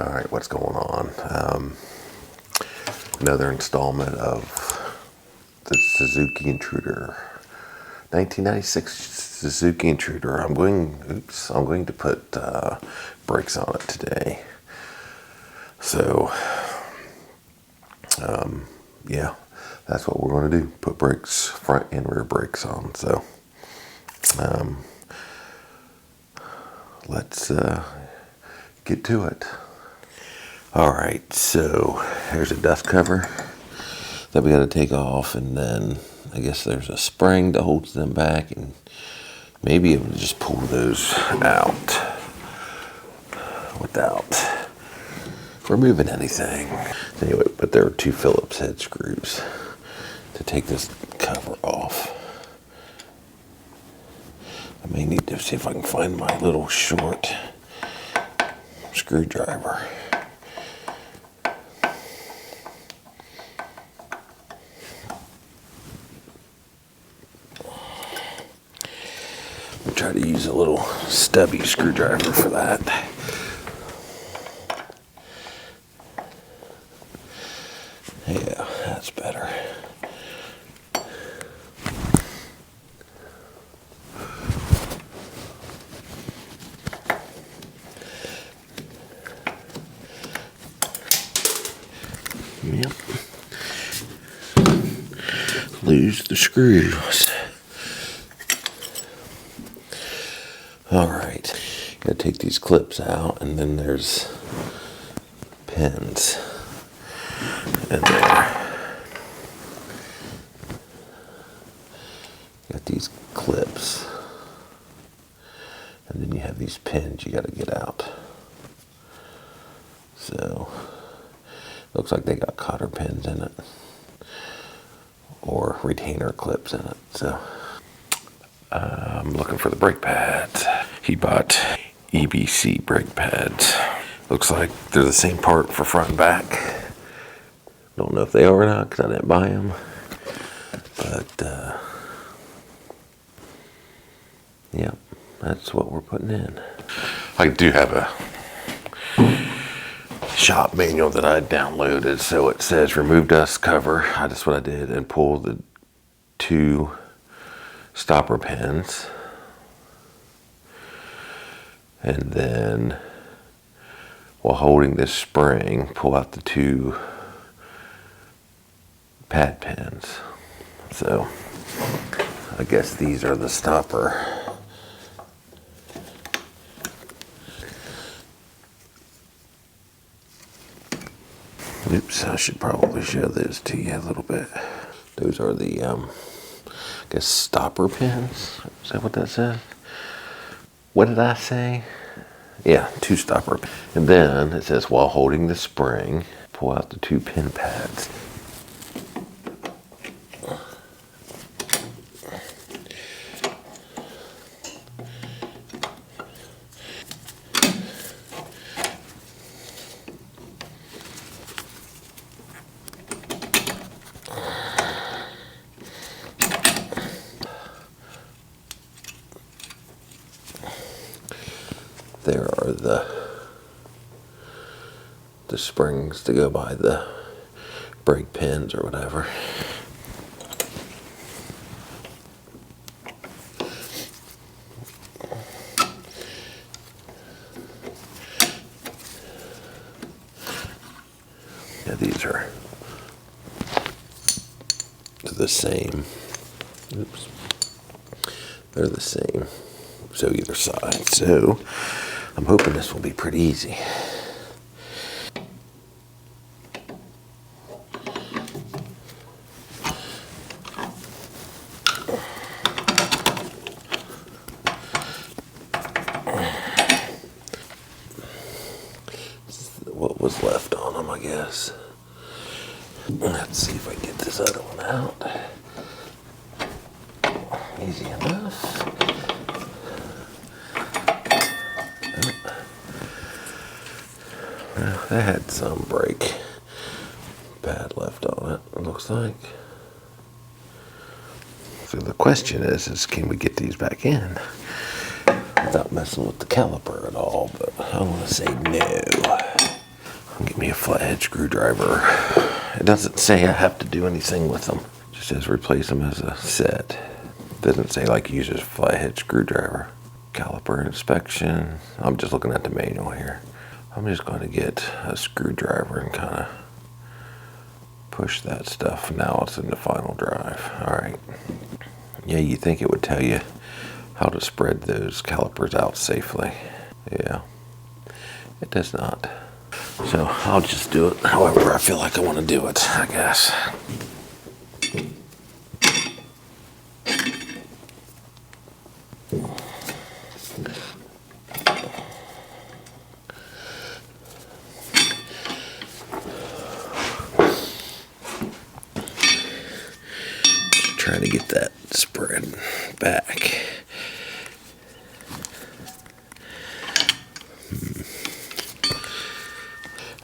All right, what's going on? Another installment of the Suzuki Intruder, 1996 Suzuki Intruder. I'm going to put brakes on it today. So, yeah, that's what we're going to do. Put brakes, front and rear brakes on. So, let's get to it. All right, so here's a dust cover that we got to take off, and then I guess there's a spring that holds them back, and maybe able to just pull those out without removing anything. Anyway, but there are two Phillips head screws to take this cover off. I may need to see if I can find my little short screwdriver. I'll try to use a little stubby screwdriver for that. Yeah, that's better. Yep. Lose the screws. All right. Gotta take these clips out, and then there's pins in there. Got these clips, and then you have these pins you gotta get out. So, looks like they got cotter pins in it, or retainer clips in it. So, I'm looking for the brake pads. He bought EBC brake pads. Looks like they're the same part for front and back. Don't know if they are or not because I didn't buy them. But, yeah, that's what we're putting in. I do have a shop manual that I downloaded. So it says remove dust cover. That's what I did, and pull the two stopper pins. And then, while holding this spring, pull out the two pad pins. So, I guess these are the stopper. Oops, I should probably show those to you a little bit. Those are the, I guess, stopper pins. Is that what that says? What did I say? Yeah, two stopper. And then it says, while holding the spring, pull out the two pin pads. There are the springs to go by the brake pins or whatever. Yeah, these are the same. Oops. They're the same. So either side. So I'm hoping this will be pretty easy. What was left on them, I guess. Let's see if I can get this other one out. Easy enough. Well, that had some brake pad left on it, it looks like. So the question is can we get these back in without messing with the caliper at all? But I want to say no. Get me a flathead screwdriver. It doesn't say I have to do anything with them. It just says replace them as a set. It doesn't say like use a flathead screwdriver. Caliper inspection. I'm just looking at the manual here. I'm just going to get a screwdriver and kind of push that stuff. Now it's in the final drive. Alright. Yeah, you think it would tell you how to spread those calipers out safely. Yeah. It does not. So I'll just do it however I feel like I want to do it, I guess. Just trying to get that spread back.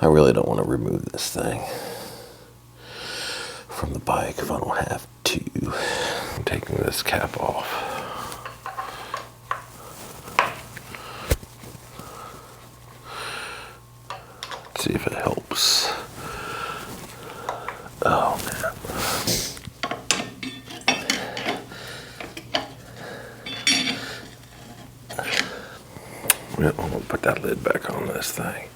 I really don't want to remove this thing from the bike if I don't have to. I'm taking this cap off. Let's see if it helps. Oh man. Well, I'm gonna put that lid back on this thing.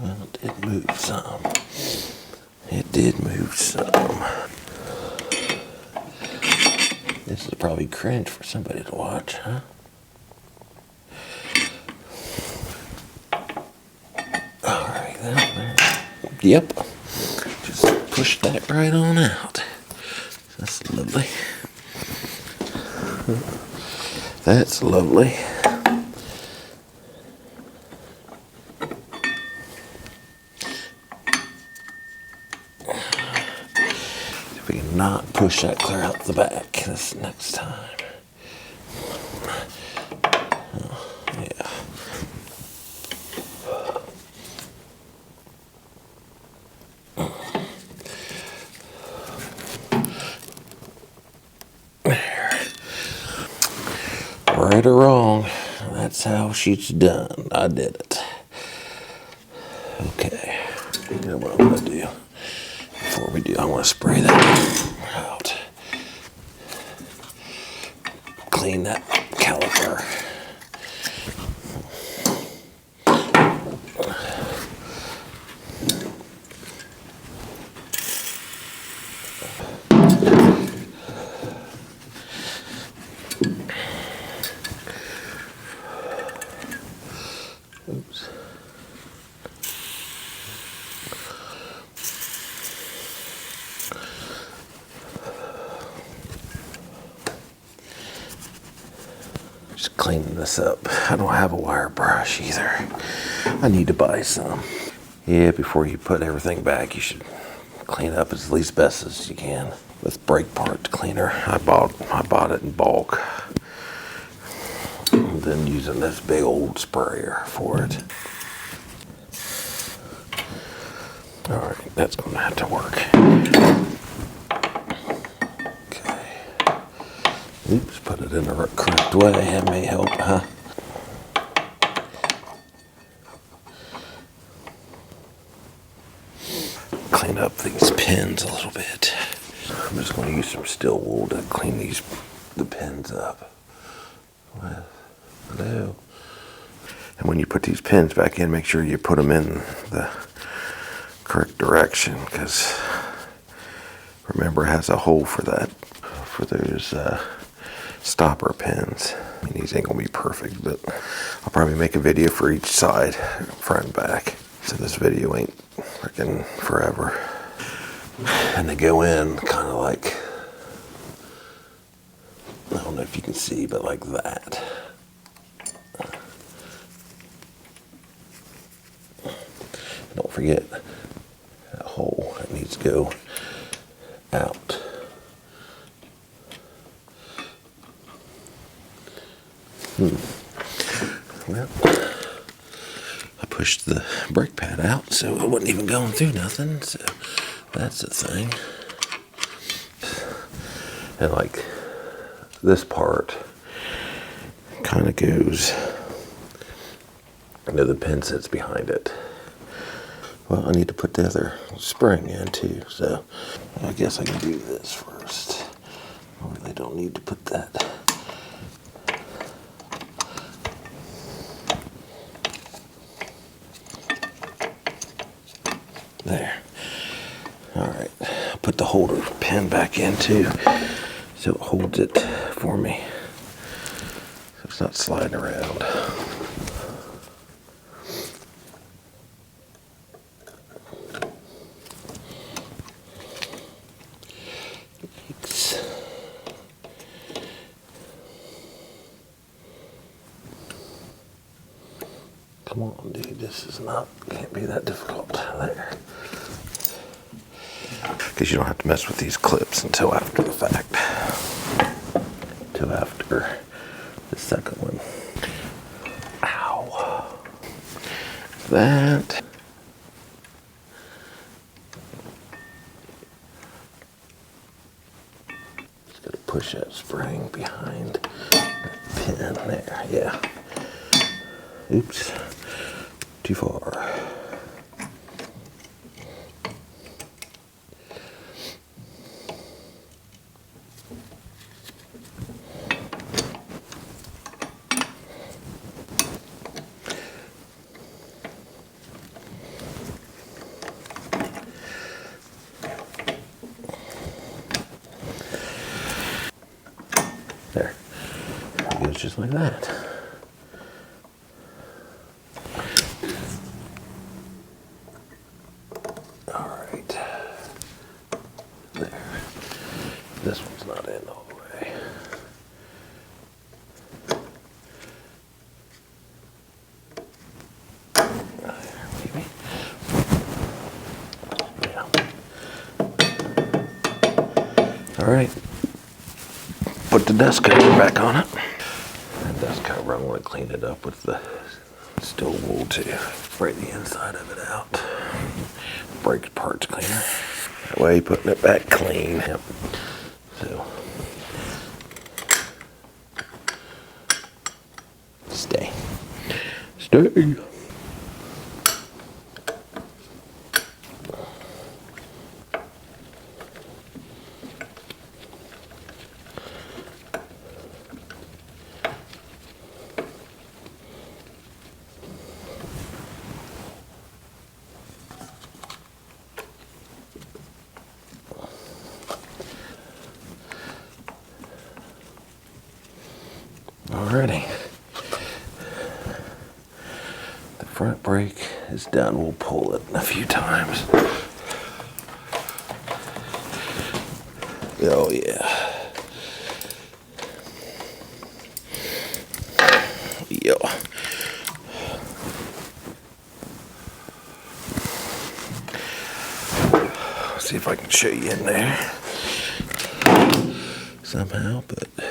Well, it did move some. It did move some. This is probably cringe for somebody to watch, huh? Alright, then. Yep. Just push that right on out. That's lovely. That's lovely. If we can not push that clear out the back this next time. Yeah. Right or wrong, that's how she's done. I did it. Okay. You know what I'm gonna do? Before we do, I want to spray that out. Clean that caliper. Oops. Just cleaning this up. I don't have a wire brush either. I need to buy some. Yeah, before you put everything back, you should clean up as least best as you can with brake part cleaner. I bought it in bulk. And then using this big old sprayer for it. Alright, that's going to have to work. Okay. Oops, put it in the correct way. That may help, huh? Clean up these pins a little bit. I'm just going to use some steel wool to clean the pins up with. Hello. And when you put these pins back in, make sure you put them in the correct direction, because remember, it has a hole for that, for those stopper pins. I mean, these ain't gonna be perfect, but I'll probably make a video for each side, front and back, so this video ain't freaking forever. And they go in kind of like, I don't know if you can see, but like that. Don't forget that hole, it needs to go out. Well, I pushed the brake pad out, so it wasn't even going through nothing, so that's the thing. And like this part kind of goes I know the pin sits behind it. Well, I need to put the other spring in too, so I guess I can do this first. I really don't need to put that. There. All right, put the holder pin back in too, so it holds it for me, so it's not sliding around. Come on, dude, this is not, can't be that difficult. There. Because you don't have to mess with these clips until after the fact. Until after the second one. Ow. That. Just gotta push that spring behind that pin there, yeah. Oops, too far. There, it goes just like that. This one's not in all the way. Maybe. Yeah. All right. Put the dust cover back on it. That dust cover, I'm going to clean it up with the steel wool too. Spray the inside of it out. Brake parts cleaner. That way, putting it back clean. Yep. So, stay. Alrighty. The front brake is done. We'll pull it a few times. Oh yeah. Yo. See if I can show you in there somehow, but the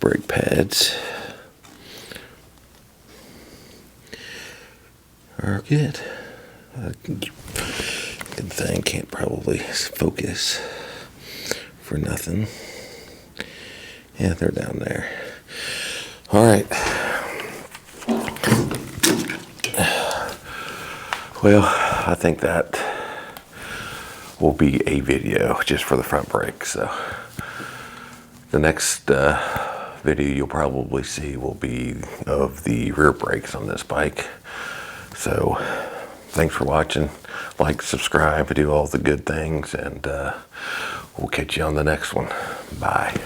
brake pads are good. Good thing, can't probably focus for nothing. Yeah, they're down there. All right. Well, I think that will be a video just for the front brake. So the next video you'll probably see will be of the rear brakes on this bike. So thanks for watching. Like, subscribe, do all the good things, and we'll catch you on the next one. Bye.